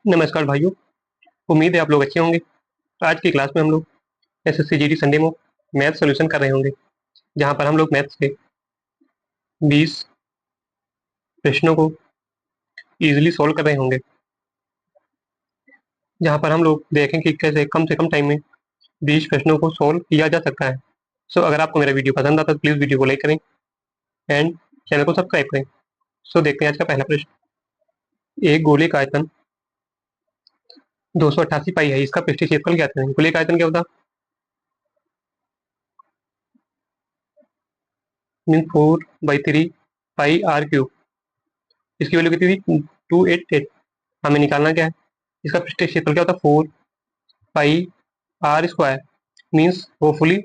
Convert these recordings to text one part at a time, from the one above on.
नमस्कार भाइयों। उम्मीद है आप लोग अच्छे होंगे। आज की क्लास में हम लोग SSC GD Sunday mock math solution कर रहे होंगे, जहां पर हम लोग मैथ्स के 20 प्रश्नों को इजीली सॉल्व कर रहे होंगे, जहां पर हम लोग देखें कि कैसे कम से कम टाइम में 20 प्रश्नों को सॉल्व किया जा सकता है। सो अगर आपको मेरा वीडियो पसंद आता है तो प्लीज़ वीडियो को लाइक करें एंड चैनल को सब्सक्राइब करें। सो देखते हैं आज का पहला प्रश्न। एक गोले का आयतन 288 पाई है, इसका पृष्ठीय क्षेत्रफल क्या है? गोले का आयतन क्या होता मीन 4/3 पाई आर क्यूब। इसकी वैल्यू कितनी थी? 288। हमें निकालना क्या है? इसका पृष्ठीय क्षेत्रफल क्या होता है? 4 पाई आर स्क्वायर। मीन्स होपफुली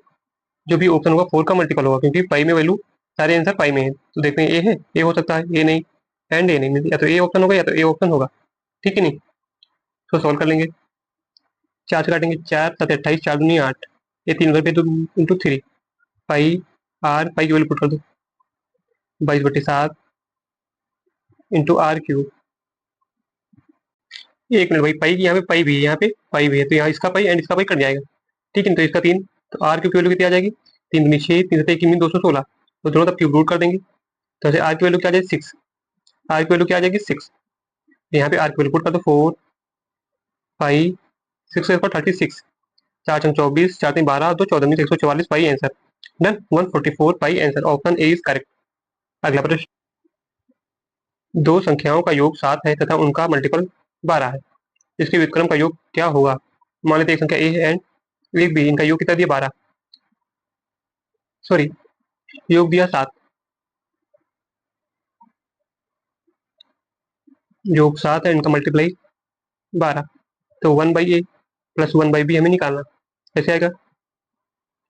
जो भी ऑप्शन होगा 4 का मल्टीपल होगा, क्योंकि पाई में वैल्यू सारे आंसर पाई में है। तो देखते हैं ए है, ए हो सकता है, ए नहीं एंड ए नहीं, या तो ए ऑप्शन होगा या तो ए ऑप्शन होगा। ठीक है नहीं, तो सॉल्व कर लेंगे। 4 से काटेंगे, 4 7 28, 4 दूनी 8, ये 3 घर पे इंटू 3 पाई आर, पाई की वैल्यू पुट कर दो 22/7 इंटू आर क्यूब। एक मिनट भाई, पाई की यहाँ पे पाई भी है, यहाँ पे पाई भी है, तो यहाँ इसका पाई एंड इसका पाई कट जाएगा। ठीक है, तो इसका 3, तो आर क्यूब की वैल्यू कितनी आ जाएगी? 3 दूनी 6, 3 7 21 216, तो दोनों तब क्यूब रूट कर देंगे। तो आर की वैल्यू क्या आ जाएगी? 6। आर की वैल्यू क्या आ जाएगी? 6। यहाँ पे आर की वैल्यू पुट कर दो 4 पाई 6 36, 4 × 24, 4 × 3 12, 2 14 144 पाई answer. Done, 144 pi answer. Option A is correct. अगला प्रश्न। दो संख्याओं का योग 7 है तथा उनका मल्टीपल 12 है, इसके व्युत्क्रम का योग क्या होगा? मान लेते हैं एक संख्या ए है एंड एक बी, इनका योग कितना दिया? 12, सॉरी योग दिया 7, योग 7 है, इनका मल्टीप्लाई 12। तो 1/a प्लस 1/b हमें निकालना। कैसे आएगा?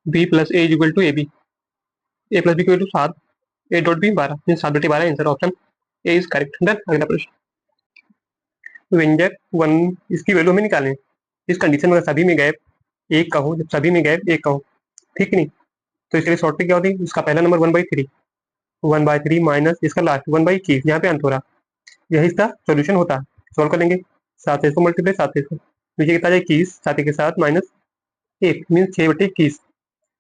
b plus A is equal to A B, A plus B की value 7, A dot B 12, 7/12 answer. Option A is correct. Done, अगला प्रश्न। व्यंजक वन, इसकी वैल्यू हमें निकालनी है। इस कंडीशन में सभी में गैप एक का हो, जब सभी में गैप एक का हो, ठीक नहीं, तो इसके लिए शॉर्ट ट्रिक क्या होती है? इसका पहला नंबर 1/3, 1/3 माइनस इसका लास्ट 1/21, यहाँ पे अंत हो रहा, यही इसका सोल्यूशन होता है। सॉल्व कर लेंगे। 7 से इसको मल्टीप्लाई, 7 से इसको, नीचे कितना जाए 21, 7 के साथ माइनस 1 मीन 6/21,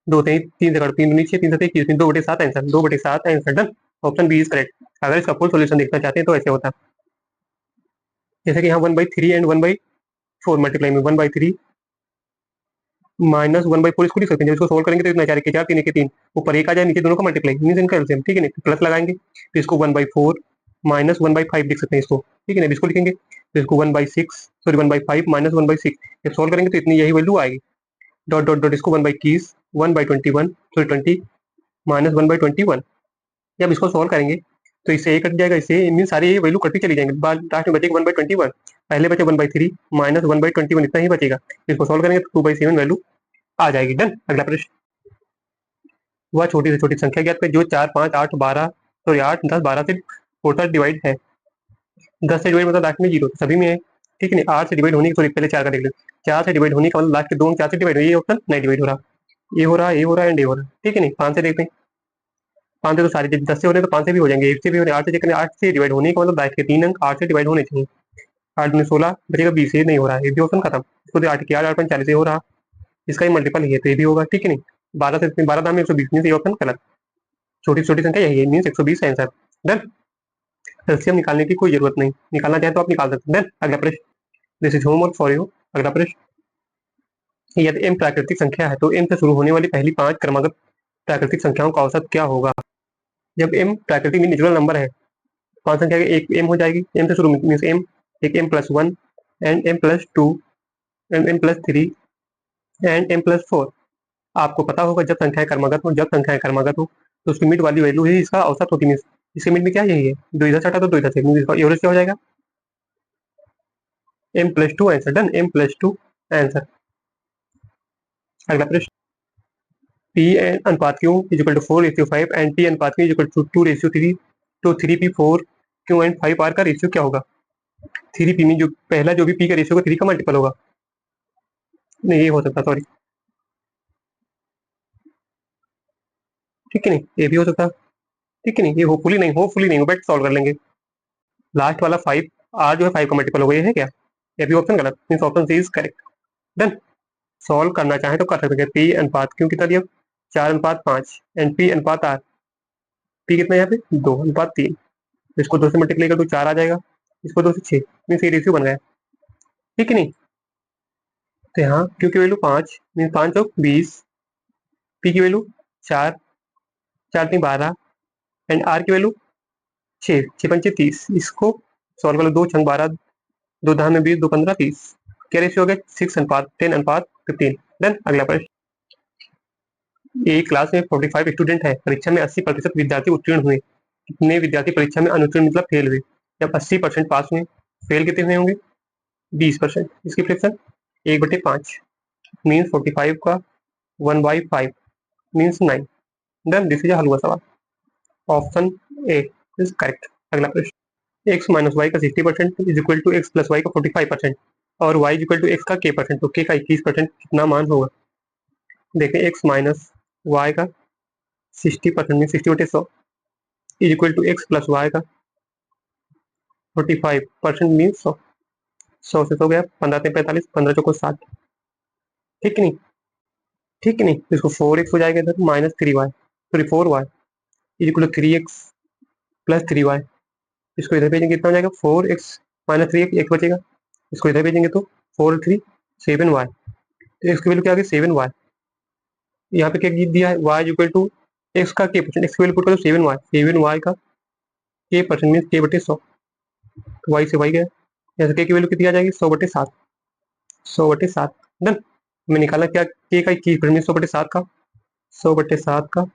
2 से 3 से कट, 3 दूनी 6, 3 से 21 2/7 answer, 2/7 answer. Done, option B is correct. अगर इसका फुल सोल्यूशन देखना चाहते हैं तो ऐसे होता है, जैसे कि यहाँ 1/3 एंड 1/4 मल्टीप्लाई में 1/3 माइनस 1/4 इसको लिख सकते हैं। जब इसको सोल्व करेंगे तो इतना 4 के 4, 3 के 3, ऊपर एक आ जाए, नीचे दोनों का मल्टीप्लाई मीन इनका एलसीएम। ठीक है, नहीं प्लस लगाएंगे तो इसको 1/4 माइनस 1/5 लिख सकते हैं इसको। ठीक है ना, इसको लिखेंगे तो इसको 1/6 सॉरी 1/5 माइनस 1/6, जब सोल्व करेंगे तो इतनी यही वैल्यू आएगी। डॉट डॉट डॉट इसको 1/21, 1/21 सॉरी 20 माइनस 1/21, जब इसको सोल्व करेंगे तो इससे ए कट जाएगा, इससे मीन सारी ये वैल्यू कटती चली जाएंगे, लास्ट में बचेगा 1/21, पहले बचे 1/3 माइनस 1/21, इतना ही बचेगा। इसको सोल्व करेंगे तो 2/7 वैल्यू आ जाएगी। डन, अगला प्रश्न। वह छोटी से छोटी संख्या ज्ञात करें जो 4 5 8 12 सॉरी 8 10 12 से टोटल डिवाइड है। 10 से डिवाइड मतलब लास्ट में जीरो, सभी में है। ठीक है नहीं, 8 से डिवाइड होने की, सॉरी पहले 4 का देख लो, 4 से डिवाइड होने का मतलब लास्ट के दोनों 4 से डिवाइड हो, ये ऑप्शन नहीं डिवाइड हो रहा, ये हो रहा, ये हो रहा एंड ये हो रहा। ठीक है नहीं, 5 से देखते हैं, 5 से तो सारे 10 से हो रहे तो 5 से भी हो जाएंगे, 1 से भी हो रहे, 8 से चेक करें, 8 से डिवाइड होने का मतलब लास्ट के 3 अंक 8 से डिवाइड होने चाहिए। 8 में 16 बचेगा 20, ये नहीं हो रहा है, ये भी ऑप्शन खत्म। इसको 8 के 8 40 से हो रहा, इसका ही मल्टीपल है तो ये भी होगा। ठीक है नहीं, 12 से 12 दाम में 120 में, ये ऑप्शन गलत। छोटी छोटी संख्या यही है, मीन 120 आंसर। डन, एलसीएम निकालने की कोई जरूरत नहीं, निकालना चाहे तो आप निकाल सकते हैं। डन, अगला प्रश्न। This is homework for you. अगला प्रश्न। यदि m प्राकृतिक संख्या है तो m से शुरू होने वाली पहली 5 क्रमागत प्राकृतिक संख्याओं का औसत क्या होगा? जब m प्राकृतिक में नेचुरल नंबर है, 5 संख्या की एक m हो जाएगी, m से शुरू मीन्स m, एक m+1 and m+2 and m+3 and m+4। आपको पता होगा जब संख्याएं क्रमागत हो, जब संख्याएं क्रमागत हो तो उसकी मिड वाली वैल्यू ही इसका औसत होती है। इसके मिड में क्या यही है, 2 इधर सटा तो 2 इधर से, इसका एवरेज क्या हो जाएगा? m+2 answer. Done, m+2 answer. अगला प्रश्न। पी अनुपात Q is equal to 4:5 and P अनुपात क्यू इज इक्वल टू 2:3, तो 3p 4 क्यू एंड 5 आर का रेशियो क्या होगा? 3p में जो पहला जो भी p का रेशियो होगा 3 का मल्टीपल होगा, नहीं ये हो सकता, सॉरी। ठीक है नहीं, ये भी हो सकता। ठीक है नहीं, ये होपफुली नहीं, बट सॉल्व कर लेंगे। लास्ट वाला 5 आर जो है 5 का मल्टीपल होगा, ये है क्या? ये भी ऑप्शन गलत, means option C is correct. Done. Solve करना चाहे तो कर सकते हैं। पी अनुपात क्यों कितना दिया, 4:5 एंड पी अनुपात आर। पी कितना है यहाँ पे 2:3। इसको 2 से मल्टीप्लाई कर तो 4 आ जाएगा, इसको 2 से 6, मीन्स ये रेशियो बन गया। ठीक है नहीं, तो यहाँ क्यू की वैल्यू 5 मीन्स 5 और 20, पी की वैल्यू 4, 4×3 12 एंड आर की वैल्यू 6, 6×5 30। इसको सॉल्व कर लो, 2×6 12, 2×10 20, 2×15 30। क्या रेशियो हो गया, 6:10:15। देन अगला प्रश्न। एक क्लास में 45 स्टूडेंट है, परीक्षा में 80% विद्यार्थी उत्तीर्ण हुए, कितने विद्यार्थी परीक्षा में अनुत्तीर्ण मतलब फेल हुए। जब 80% पास हुए, फेल कितने हुए होंगे, 20%। इसकी फ्रैक्शन 1/5 मीन्स 45 का 1/5 मीन्स 9। डन, दिस इज हल हुआ सवाल। Option A is correct. अगला प्रश्न। एक्स माइनस वाई का 60% is equal to X plus Y का 45% और Y is equal to X का k%, तो k का 21% कितना मान होगा। देखें, एक्स माइनस वाई का 60% में 60/100 is equal to X plus Y का 45% मीन 100। 100 से 100 गया, 15×3 = 45, 15×4 = 60। ठीक नहीं, ठीक नहीं, तो इसको 4x हो जाएगा इधर, -3y, sorry 4y is equal to 3x plus 3y। इसको इधर भेजेंगे कितना हो जाएगा, 4x माइनस 3x, एक बचेगा। इसको इधर भेजेंगे तो 4 3 7y, तो एक्स की वैल्यू क्या आ गई 7y। यहाँ पे क्या दिया है, y इक्वल टू एक्स का k%, एक्स की वैल्यू पुट करो 7y, 7y का k% मीन k/100, तो y से y गया। यहाँ से k की वैल्यू कितनी आ जाएगी, 100/7, 100/7। डन। मैं निकाला क्या, k का 21%, 100/7 का 100/7 का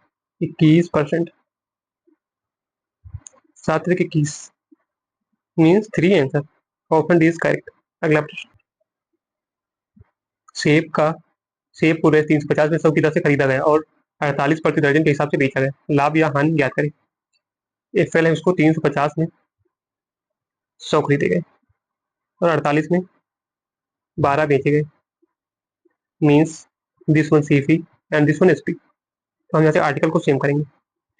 21%, 7×21 means 3 answer. Option D is correct. अगला प्रश्न। सेब का सेब पूरे 350 में 100 की दर से खरीदा गया और 48 प्रति दर्जन के हिसाब से बेचा गया, लाभ या हानि ज्ञात करें। एफएल है, उसको 350 में 100 खरीदे गए और 48 में 12 बेचे गए, means this one C P and this one S P. तो हम यहाँ से आर्टिकल को सेम करेंगे।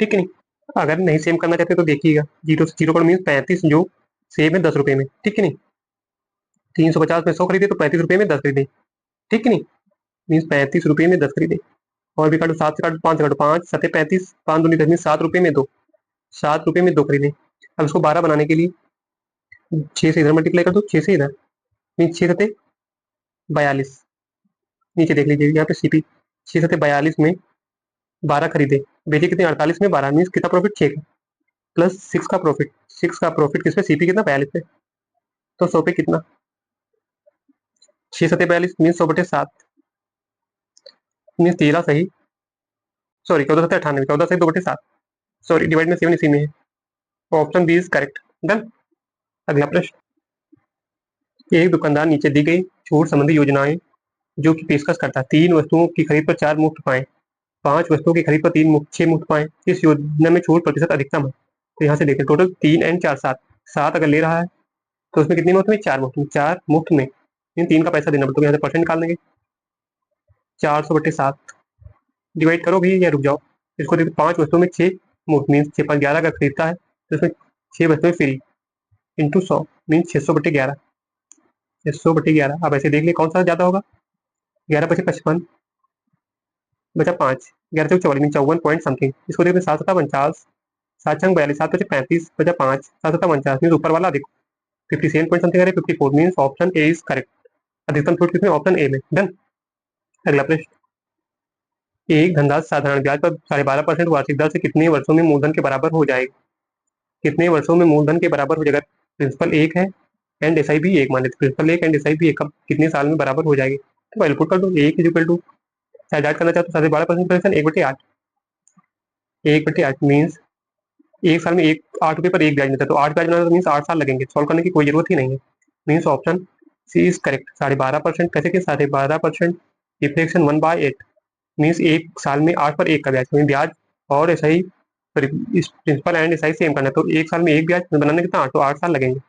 ठीक है नहीं, अगर नहीं सेम करना चाहते तो देखिएगा, 0 पर मीन्स 35 जो सेम है 10 रुपये में। ठीक है नहीं, 350 में 100 खरीदे तो 35 रुपये में 10 खरीदे। ठीक है नहीं, मीन्स 35 रुपये में 10 खरीदे। और भी काटो, 7 से काटो, 5 से काटो, 5 7 35, 5 दूनी 10 मीन्स 7 रुपये में 2, 7 रुपये में 2 खरीदे। अब इसको 12 बनाने के लिए 6 से इधर मल्टीप्लाई कर दो, 6 से इधर मीन्स 6 सते 42। नीचे देख लीजिए यहाँ पे सीपी, 6 सते 42 में 12 खरीदे, बेचे कितने 48 में 12, मीन्स कितना प्रॉफिट 6 का प्लस 6 का प्रॉफिट, 6 का प्रॉफिट किस पे, सीपी कितना 42 पे, तो 100 पे कितना, 6 सते 42 मीन्स 100/7 मीन्स 13 सही, सॉरी 14 सते 98, 14 सही 2/7, सॉरी डिवाइड में 7 इसी में है। Option B is correct. Done. अगला प्रश्न। एक दुकानदार नीचे दी गई छूट संबंधी योजनाएं जो कि पेशकश करता है, 3 वस्तुओं की खरीद पर 4 मुफ्त पाए, 5 वस्तुओं की खरीद पर 6 मुफ्त पाए, इस योजना में छूट प्रतिशत अधिकतम है। तो यहाँ से देखें, टोटल 3 एंड 4 7, 7 अगर ले रहा है तो उसमें कितनी मुफ्त में, 4 मुफ्त में, 4 मुफ्त में, इन 3 का पैसा देना पड़ता है। यहाँ से परसेंट निकाल देंगे, 400/7 डिवाइड करो भी या रुक जाओ। इसको देखो, 5 वस्तुओं में 6 मुफ्त मीन 6×5 11 अगर खरीदता है तो उसमें 6 वस्तुएं फ्री इंटू 100 मीन 600/11, 600/11। अब ऐसे देख ले कौन सा ज्यादा होगा, 11×5 = 55, बचा 5, 11×4 = 44 मीन 54 पॉइंट समथिंग। इसको देखते 7×7 = 49, 7×6 = 42, 7×5 = बचा 5, 7×7 = 49 मीन ऊपर वाला देखो 57 point something, 54 mean option A is correct. अधिकतम छूट किसमें, ऑप्शन ए में। डन। अगला प्रश्न। एक धनराशि साधारण ब्याज पर 12.5% वार्षिक दर से कितने वर्षों में मूलधन के बराबर हो जाएगी, कितने वर्षों में मूलधन के बराबर हो जाएगा। प्रिंसिपल 1 है एंड एस आई बी 1 मान लेते, principal 1 and S I B 1 कितने साल में बराबर हो जाएगी। तो वैल्यू पुट कर दो, 1 इज इक्वल टू, चाहे ऐड करना चाहते तो 12% 1/8, 1/8 मीन्स एक साल में 8 रुपये पर एक ब्याज मिलता है, तो 8 ब्याज बनाना तो मीन्स 8 साल लगेंगे, सॉल्व करने की कोई जरूरत ही नहीं है। Means option C is correct. 12.5% कैसे कि 12.5% डिफ्लेक्शन 1/8 मीन्स एक साल में 8 पर 1 का ब्याज, ब्याज और ऐसा ही प्रिंसिपल एंड एसआई सेम करना है, तो एक साल में एक ब्याज बनाने कितना 8, तो 8 साल लगेंगे,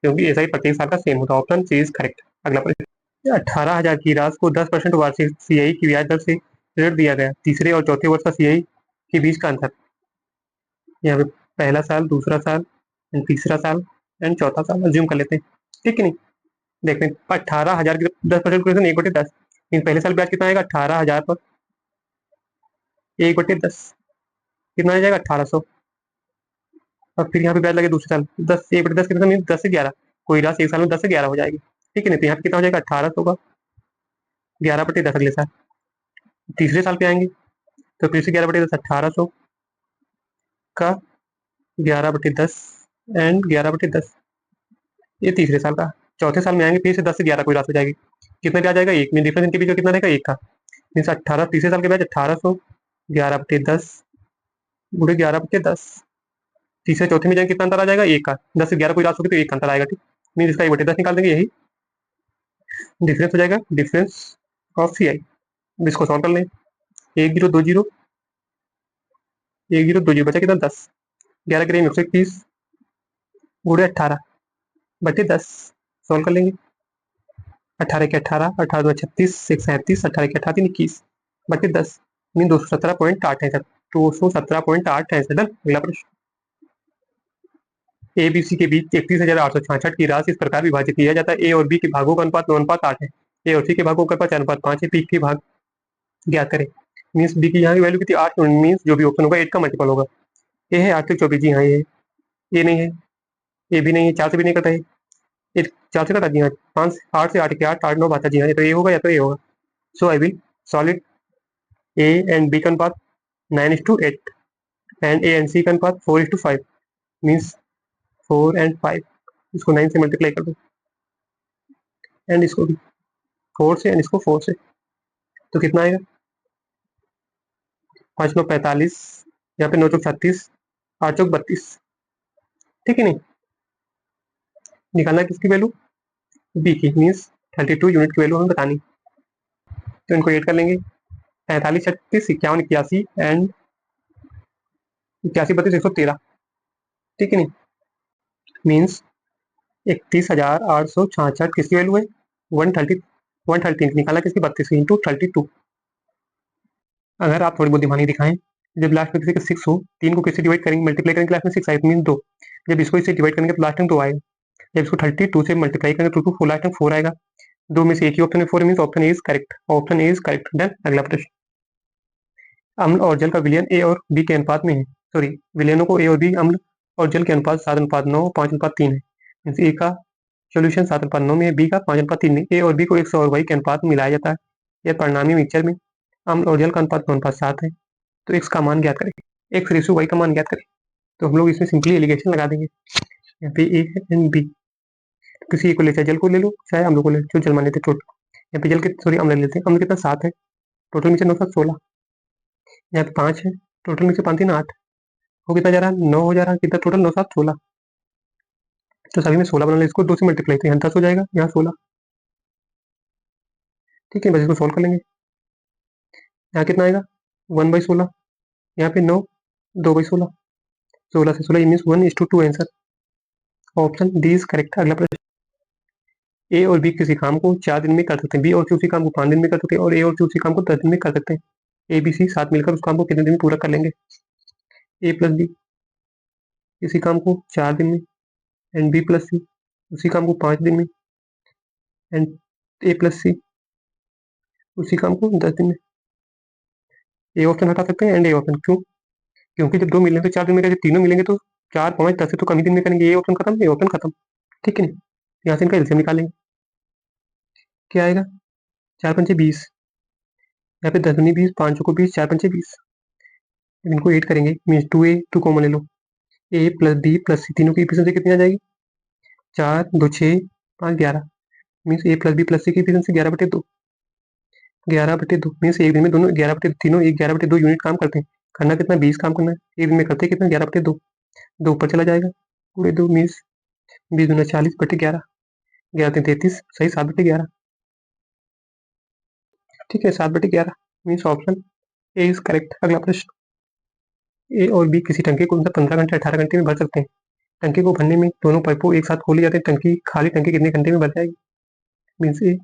क्योंकि एसआई प्रत्येक साल का सेम होता है। Option C is correct. अगला प्रश्न। 18,000 की राशि को 10% वार्षिक सीआई की ब्याज दर से ऋण दिया गया, तीसरे और चौथे वर्ष का सीआई के बीच का अंतर। यहाँ पे पहला साल, दूसरा साल एंड तीसरा साल एंड चौथा साल अज्यूम कर लेते हैं। ठीक है नहीं, देखते हैं 18,000 की 10% क्वेश्चन 1/10। मीन पहले साल ब्याज कितना आएगा 18,000 पर 1/10 कितना आ जाएगा 1800। और फिर यहाँ पे ब्याज लगे दूसरे साल 10 1/10 कितना मीन 10 से 11, कोई राशि एक साल में 10 से 11 हो जाएगी। ठीक है ना, तो यहाँ पे कितना हो जाएगा 1800 का 11/10 अगले साल। तीसरे साल पे आएंगे तो फिर से 11/10 1800 का 11/10 एंड 11/10, ये तीसरे साल का। चौथे साल में आएंगे फिर से 10 से 11 कोई राशि हो जाएगी, कितना ब्याज आएगा 1 में, डिफरेंस इनके बीच में कितना रहेगा 1 का। मीन 18 तीसरे साल के ब्याज 1800 11/10 गुणे 11/10। तीसरे चौथे में जाएंगे कितना अंतर आ जाएगा 1 का, 10 से 11 कोई राशि होगी तो 1 का अंतर आएगा। ठीक, मीन इसका 1/10 निकाल देंगे, यही डिफरेंस हो जाएगा, डिफरेंस ऑफ सी आई। इसको सॉल्व कर लें, 1020 1020 बचा कितना 10, 11 के 121 गुणे 18/10 सॉल्व कर लेंगे। 18 के 18 18 2 36 137 18 के 18 3 21/10 मीन 217.8 है सर, 217.8 है सर। डन। अगला प्रश्न, ए बी सी के बीच 31,866 की राशि इस प्रकार विभाजित किया जाता है, ए और बी के भागों का अनुपात 9:8 है, ए और सी के भागों का अनुपात 4:5 है, पी के भाग ज्ञात करें। मीन्स बी की यहाँ की वैल्यू कितनी 8, मीन्स जो भी ऑप्शन होगा 8 का मल्टीपल होगा। ए है 8 से 24, जी हाँ ये नहीं है, ए भी नहीं है, 4 से भी नहीं कटा है, ये 4 से कटा, जी हाँ 5 8 से 8 के 8 8 9 बाता, जी हाँ, ये तो ये होगा या तो ये होगा। So I will solid A and B का अनुपात 9:8 एंड ए एंड सी का अनुपात 4:5 मीन्स 4 और 5, इसको 9 से मल्टीप्लाई कर दो एंड इसको भी 4 से एंड इसको 4 से, तो कितना आएगा 5 9 45, यहाँ पे 9 चौक 36, 8 चौक 32। ठीक है नहीं, निकालना है किसकी वैल्यू, बी की, मीन्स 32 यूनिट की वैल्यू हमें बतानी, तो इनको एड कर लेंगे 45 36 51 81 एंड 81 32 113। ठीक है नहीं, मीन्स 31,866 किसकी वैल्यू है 130 निकाला किसकी 32 इंटू 32। अगर आप थोड़ी बुद्धिमानी दिखाएं, जब लास्ट में किसी का 6 हो, 3 को किससे डिवाइड करेंगे मल्टीप्लाई करेंगे, लास्ट में 6 आए मीन 2, जब इसको इससे डिवाइड करेंगे तो लास्ट में 2 आएगा, जब इसको 32 से मल्टीप्लाई करेंगे तो 2 लास्ट में 4 आएगा, 2 में से एक ही ऑप्शन है 4 mean option is correct, option is correct. Done. अगला प्रश्न, अम्ल और जल का विलयन ए और बी के अनुपात में है, सॉरी विलयनों को ए और बी अम्ल और जल के अनुपात 7:9 5:3 है, मीन्स ए का सोल्यूशन 7:9 में है, बी का 5:3 में। ए और बी को 100 और वाई के अनुपात में मिलाया जाता है, यह परिणामी मिक्सचर में अम्ल और जल का अनुपात 9:7 है, तो एक्स का मान ज्ञात करें, एक्स रेशो वाई का मान ज्ञात करें। तो हम लोग इसमें सिंपली एलिगेशन लगा देंगे, यहाँ पे ए है एंड बी, किसी एक को ले, चाहे जल को ले लो चाहे अम्ल को ले लो, जो जल मान लेते टोटल, यहाँ पे जल के सॉरी अम्ल ले लेते हैं, अम्ल कितना 7 है, टोटल नीचे 9 7 16, यहाँ पे 5 है, टोटल नीचे 5 3 8, वो कितना जा रहा है 9 हो जा रहा है, कितना टोटल 9 7 16, तो सभी में 16 बना ले, इसको 2 से मल्टीप्लाई तो यहाँ 10 हो जाएगा, यहाँ 16। ठीक है, बस इसको सोल्व कर लेंगे, यहाँ कितना आएगा 1/16, यहाँ पे 9 2/16, 16 से 16 means 1:2 answer, option D is correct. अगला प्रश्न, ए और बी किसी काम को 4 दिन में कर सकते हैं, बी और सी उसी काम को 5 दिन में कर सकते हैं, और ए और सी उसी काम को 10 दिन में कर सकते हैं, ए बी सी साथ मिलकर उस काम को कितने दिन में पूरा कर लेंगे। ए प्लस बी किसी काम को 4 दिन में एंड बी प्लस सी उसी काम को 5 दिन में एंड ए प्लस सी उसी काम को 10 दिन में। ए ऑप्शन हटा सकते हैं एंड ए ऑप्शन, क्यों, क्योंकि जब 2 मिलेंगे तो 4 दिन में, जब तीनों मिलेंगे तो 4 5 10 से तो कम ही दिन में करेंगे, ए ऑप्शन खत्म ए ऑप्शन खत्म। ठीक है नहीं, यहाँ से इनका एलसीएम निकालेंगे, क्या आएगा 4 पंचे 20, यहाँ पे 10 दूनी 20 5 को 20 4 पंचे 20, इनको एड करेंगे मीन्स 2a 2 कॉमन ले लो, ए प्लस बी प्लस सी तीनों की एफिशिएंसी कितनी आ जाएगी 4 2 6 5 11, मीन्स ए प्लस बी प्लस सी की एफिशिएंसी 11/2, 11/2 मीन्स एक दिन में दोनों 11/2 तीनों एक 11/2 यूनिट काम करते हैं, करना कितना 20 काम करना है, एक दिन में करते हैं कितना 11/2, 2 ऊपर चला जाएगा पूरे 2 मीन्स 20 दूना 40/11, 11 3 33 सही 7/11। ठीक है 7/11 means option A is correct. अगला प्रश्न, ए और बी किसी टंकी को 15 घंटे 18 घंटे में भर सकते हैं, टंकी को भरने में दोनों पाइपों एक साथ खोली जाती है, टंकी खाली टंकी कितने घंटे में भर जाएगी, मीन्स ए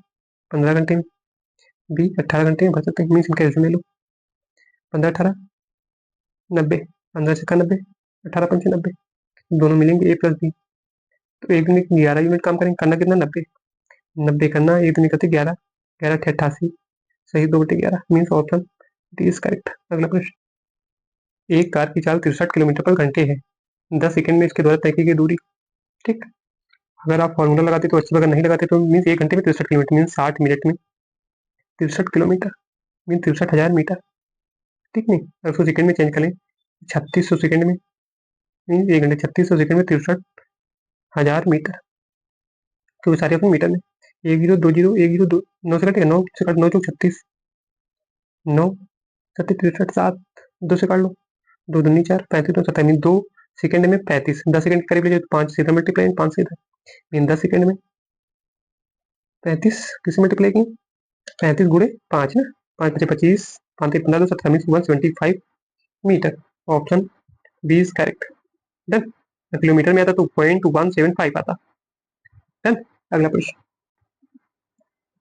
15 घंटे में, बी 18 घंटे में भर सकते हैं, मीन्स इनका एल्सियम ले लो 15 18 90, 15 छक्का 90 18 पंचे 90, दोनों मिलेंगे ए प्लस बी, तो एक दिन में 11 यूनिट काम करेंगे, करना कितना 90, 90 करना, एक दूनी करते 11, 11 अट्ठे 88, सही 2/11 means option D is correct. अगला प्रश्न, एक कार की चाल 63 किलोमीटर पर घंटे है, 10 सेकंड में इसके द्वारा तय की गई दूरी। ठीक, अगर आप फॉर्मूला लगाते तो अच्छी, अगर नहीं लगाते तो मीन्स 1 घंटे में 63 किलोमीटर मीन्स 60 मिनट में 63 किलोमीटर मीन 63,000 मीटर। ठीक नहीं, अगर उसको सेकंड में चेंज करें 3600 सेकंड में मीन 1 घंटे 3600 सेकंड में 63,000 मीटर। तो सारे अपने मीटर में 1020 102 9 से कटेगा, 9 से काट 9 चौक 36, 9 37 63 7, 2 से काट लो, 2 दूनी 4 35 2 27 मीन 2 सेकंड में 35, 10 सेकंड के करीब ले जाओ तो 5 सीधा मल्टीप्लाई 5 से इधर मीन 10 सेकंड में 35 किससे मल्टीप्लाई की 35 गुणे 5 ना, 5 5 25 5 3 15 17 mean 175 metre. Option B is correct. Done, kilometre में आता तो 0.175 आता। डन, अगला प्रश्न,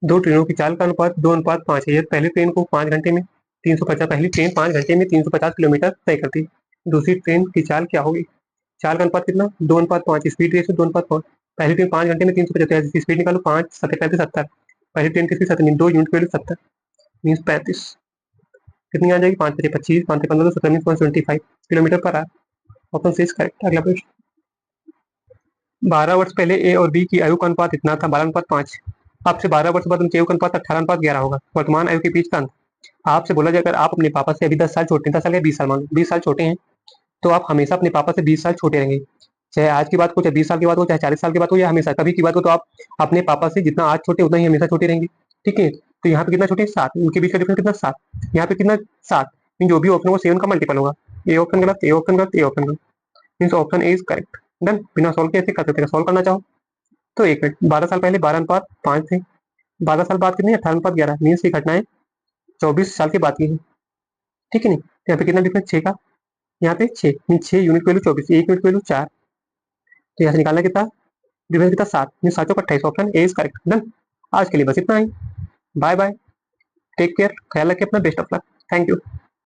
दो ट्रेनों की चाल का अनुपात 2:5 है। पहली ट्रेन को 5 घंटे में 350, पहली ट्रेन 5 घंटे में 350 किलोमीटर तय करती है, दूसरी ट्रेन की चाल क्या होगी। चाल का अनुपात कितना 2:5, स्पीड रेशियो 2:5। पहली ट्रेन 5 घंटे में 350, स्पीड निकालो 5 7 35 70, पहली ट्रेन किसकी 70 2 यूनिट वैल्यू 70 मीन 35, कितनी आ जाएगी 5 5 25 5 15 17 mean 175 kilometre per hour. Option C is correct. अगला प्रश्न, 12 वर्ष पहले ए और बी की आयु का अनुपात इतना था 12:5, आपसे 12 वर्ष बाद उनके आयु का अनुपात 18:11 होगा। वर्तमान आयु के बीच का अंत। आपसे बोला जाए अगर आप अपने पापा से अभी 10 साल छोटे हैं, 10 साल या 20 साल मान लो 20 साल छोटे हैं, तो आप हमेशा अपने पापा से 20 साल छोटे रहेंगे। चाहे आज की बात हो, चाहे 20 साल की बात हो, चाहे 40 साल की बात हो, या हमेशा कभी की बात हो, तो आप अपने पापा से जितना आज छोटे उतना ही हमेशा छोटे रहेंगे। ठीक है, तो यहाँ पे कितना छोटे 7, उनके बीच का डिफरेंस कितना 7, यहाँ पे कितना 7, जो भी ऑप्शन होगा 7 का मल्टीपल होगा। ए ऑप्शन गलत, ए ऑप्शन गलत, ए ऑप्शन गलत mean option A is correct. Done, बिना सॉल्व के ऐसे कर सकते, सॉल्व करना चाहो तो 1 मिनट। 12 साल पहले 12:5 थे, 12 साल बाद कितनी 18:11 मीन्स ये घटनाएं 24 साल के बाद की है। ठीक है नहीं, तो यहाँ पे कितना डिफरेंस 6 का, यहाँ पे 6 mean 6 unit value 24, 1 unit value 4, तो यहाँ से निकालना कितना डिफरेंस कितना 7 मीन 7 को 28, option A is correct. Done, आज के लिए बस इतना ही। बाय बाय, टेक केयर, ख्याल रखिए अपना, best of luck, thank you.